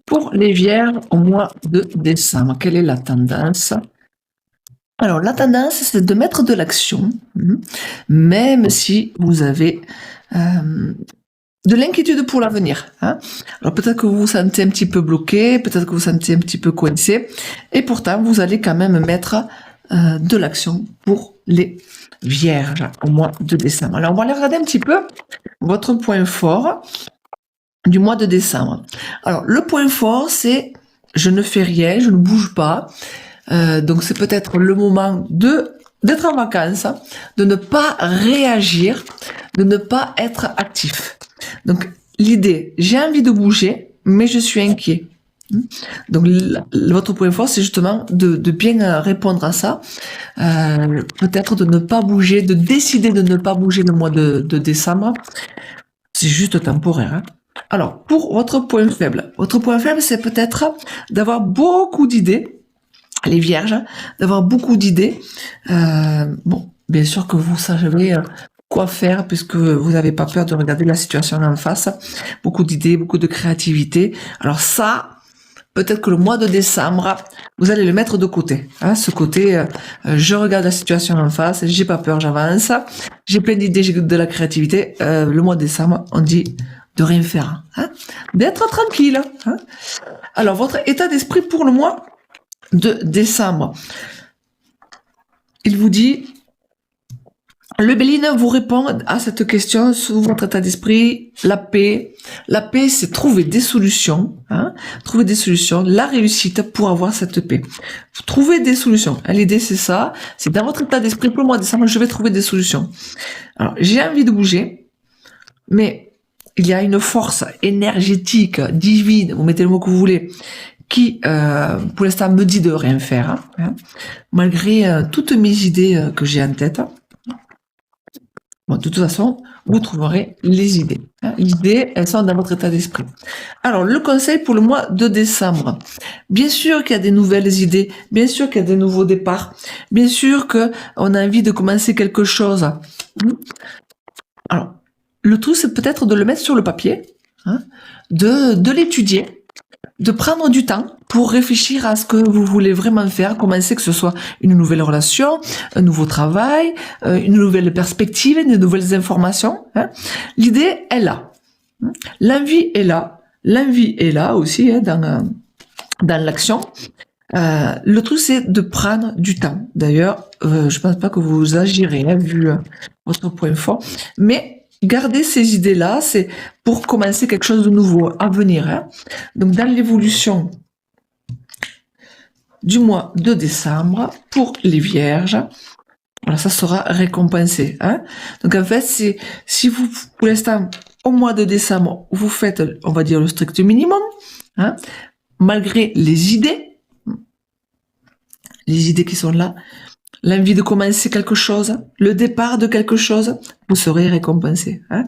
Pour les Vierges au mois de décembre, quelle est la tendance? Alors, la tendance, c'est de mettre de l'action, même si vous avez de l'inquiétude pour l'avenir. Hein. Alors, peut-être que vous vous sentez un petit peu bloqué, peut-être que vous vous sentez un petit peu coincé, et pourtant, vous allez quand même mettre de l'action pour les Vierges au mois de décembre. Alors, on va aller regarder un petit peu votre point fort du mois de décembre. Alors, le point fort, c'est je ne fais rien, je ne bouge pas. Donc, c'est peut-être le moment d'être en vacances, de ne pas réagir, de ne pas être actif. Donc, l'idée, j'ai envie de bouger, mais je suis inquiet. Donc, votre point fort, c'est justement de bien répondre à ça. Peut-être de ne pas bouger, de décider de ne pas bouger le mois de décembre. C'est juste temporaire. Hein. Alors, pour votre point faible, c'est peut-être d'avoir beaucoup d'idées, les Vierges, d'avoir beaucoup d'idées. Bon, bien sûr que vous savez quoi faire puisque vous n'avez pas peur de regarder la situation en face. Beaucoup d'idées, beaucoup de créativité. Alors ça, peut-être que le mois de décembre, vous allez le mettre de côté. Hein, ce côté, je regarde la situation en face, j'ai pas peur, j'avance, j'ai plein d'idées, j'ai de la créativité. Le mois de décembre, on dit de rien faire, hein, d'être tranquille. Hein. Alors, votre état d'esprit pour le mois de décembre, il vous dit, le Béline vous répond à cette question sur votre état d'esprit, la paix. La paix, c'est trouver des solutions, hein, trouver des solutions, la réussite pour avoir cette paix. Trouver des solutions. L'idée, c'est ça. C'est dans votre état d'esprit pour le mois de décembre, je vais trouver des solutions. Alors, j'ai envie de bouger, mais il y a une force énergétique, divine, vous mettez le mot que vous voulez, qui, pour l'instant, me dit de rien faire, hein, malgré toutes mes idées que j'ai en tête. Bon, de toute façon, vous trouverez les idées. Hein. Les idées, elles sont dans votre état d'esprit. Alors, le conseil pour le mois de décembre. Bien sûr qu'il y a des nouvelles idées, bien sûr qu'il y a des nouveaux départs, bien sûr qu'on a envie de commencer quelque chose. Alors, le truc, c'est peut-être de le mettre sur le papier, hein, de l'étudier, de prendre du temps pour réfléchir à ce que vous voulez vraiment faire, commencer, que ce soit une nouvelle relation, un nouveau travail, une nouvelle perspective, de nouvelles informations. Hein. L'idée est là. L'envie est là. L'envie est là aussi, hein, dans l'action. Le truc, c'est de prendre du temps. D'ailleurs, je pense pas que vous agirez, hein, vu votre point fort, mais gardez ces idées-là, c'est pour commencer quelque chose de nouveau à venir. Hein. Donc, dans l'évolution du mois de décembre, pour les Vierges, voilà, ça sera récompensé. Hein. Donc, en fait, si vous, pour l'instant, au mois de décembre, vous faites, on va dire, le strict minimum, hein, malgré les idées qui sont là, l'envie de commencer quelque chose, le départ de quelque chose, vous serez récompensé. Hein.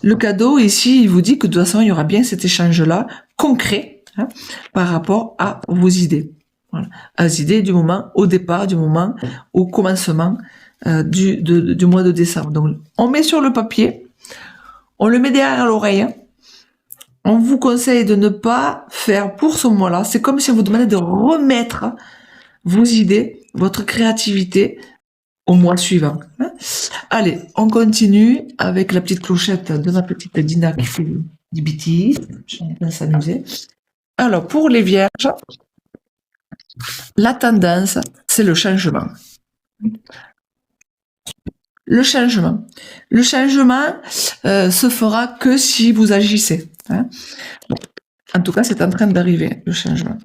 Le cadeau, ici, il vous dit que de toute façon, il y aura bien cet échange-là, concret, hein, par rapport à vos idées. Voilà. À vos idées du moment, au départ, du moment, au commencement du mois de décembre. Donc, on met sur le papier, on le met derrière l'oreille, on vous conseille de ne pas faire pour ce mois-là. C'est comme si on vous demandait de remettre vos idées, votre créativité au mois suivant. Hein. Allez, on continue avec la petite clochette de ma petite Dina qui fait du bêtises. Je vais s'amuser. Alors, pour les Vierges, la tendance, c'est le changement. Le changement. Le changement se fera que si vous agissez. Hein. Bon. En tout cas, c'est en train d'arriver, le changement.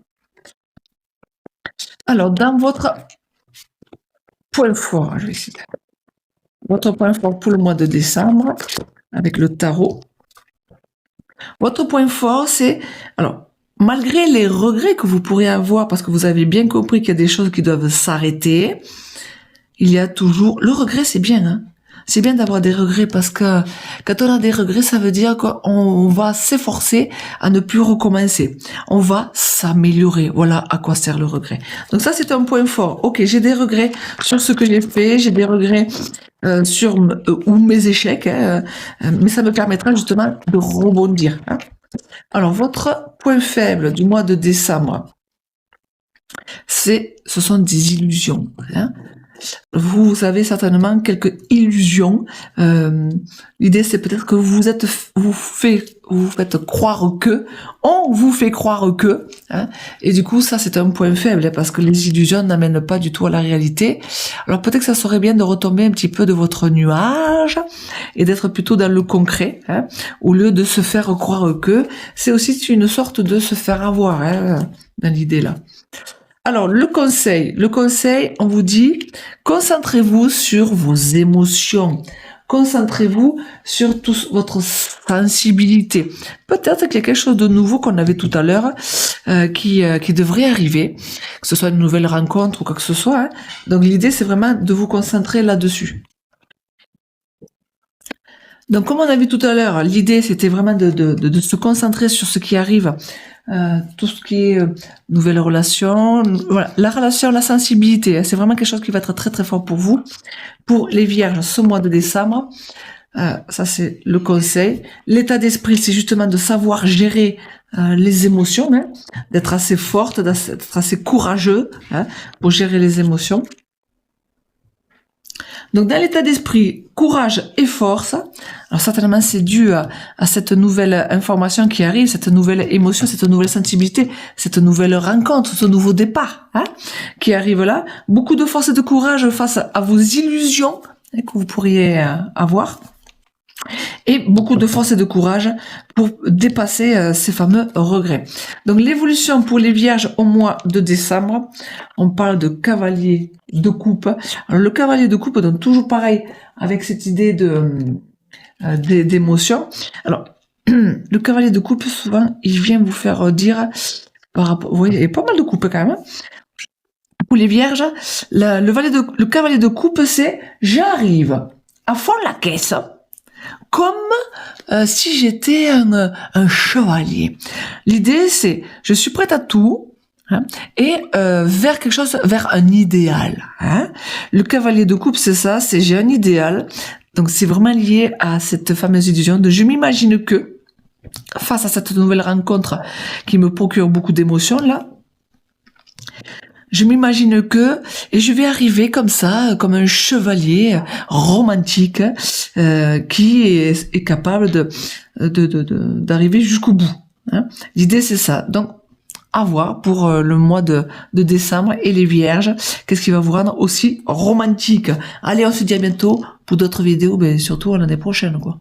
Alors, dans votre point fort, je vais essayer. Votre point fort pour le mois de décembre, avec le tarot. Votre point fort, c'est, alors, malgré les regrets que vous pourrez avoir, parce que vous avez bien compris qu'il y a des choses qui doivent s'arrêter, il y a toujours, le regret, c'est bien, hein. C'est bien d'avoir des regrets parce que quand on a des regrets, ça veut dire qu'on va s'efforcer à ne plus recommencer. On va s'améliorer. Voilà à quoi sert le regret. Donc ça, c'est un point fort. Ok, j'ai des regrets sur ce que j'ai fait, j'ai des regrets sur ou mes échecs, hein, mais ça me permettra justement de rebondir. Hein. Alors, votre point faible du mois de décembre, ce sont des illusions. Hein. Vous avez certainement quelques illusions. L'idée, c'est peut-être que vous faites croire que, on vous fait croire que, hein, et du coup, ça, c'est un point faible, hein, parce que les illusions n'amènent pas du tout à la réalité. Alors, peut-être que ça serait bien de retomber un petit peu de votre nuage et d'être plutôt dans le concret, hein, au lieu de se faire croire que. C'est aussi une sorte de se faire avoir, hein, dans l'idée là. Alors, le conseil, on vous dit, concentrez-vous sur vos émotions. Concentrez-vous sur toute votre sensibilité. Peut-être qu'il y a quelque chose de nouveau qu'on avait tout à l'heure qui devrait arriver, que ce soit une nouvelle rencontre ou quoi que ce soit. Hein. Donc, l'idée, c'est vraiment de vous concentrer là-dessus. Donc, comme on a vu tout à l'heure, l'idée, c'était vraiment de se concentrer sur ce qui arrive, tout ce qui est nouvelle relation, voilà, la relation, la sensibilité, hein, c'est vraiment quelque chose qui va être très très fort pour vous. Pour les vierges, ce mois de décembre, ça c'est le conseil. L'état d'esprit, c'est justement de savoir gérer les émotions, hein, d'être assez forte, d'être assez courageux hein, pour gérer les émotions. Donc dans l'état d'esprit, courage et force, alors certainement c'est dû à cette nouvelle information qui arrive, cette nouvelle émotion, cette nouvelle sensibilité, cette nouvelle rencontre, ce nouveau départ hein, qui arrive là. Beaucoup de force et de courage face à vos illusions hein, que vous pourriez avoir. Et beaucoup de force et de courage pour dépasser ces fameux regrets. Donc l'évolution pour les vierges au mois de décembre, on parle de cavalier de coupe. Alors, le cavalier de coupe, donc toujours pareil, avec cette idée d'émotion. Alors, le cavalier de coupe, souvent, il vient vous faire dire, par rapport, vous voyez, il y a pas mal de coupes quand même. Pour les vierges, le cavalier de coupe, c'est j'arrive à fond la caisse, comme si j'étais un chevalier. L'idée, c'est, je suis prête à tout, hein, et vers quelque chose, vers un idéal. Hein. Le cavalier de coupe, c'est ça, c'est j'ai un idéal. Donc c'est vraiment lié à cette fameuse illusion de je m'imagine que, face à cette nouvelle rencontre qui me procure beaucoup d'émotions, là, je m'imagine que, et je vais arriver comme ça, comme un chevalier romantique qui est capable d'arriver jusqu'au bout. Hein. L'idée c'est ça. Donc à voir pour le mois de décembre et les vierges, qu'est-ce qui va vous rendre aussi romantique. Allez, on se dit à bientôt pour d'autres vidéos, mais surtout à l'année prochaine, quoi.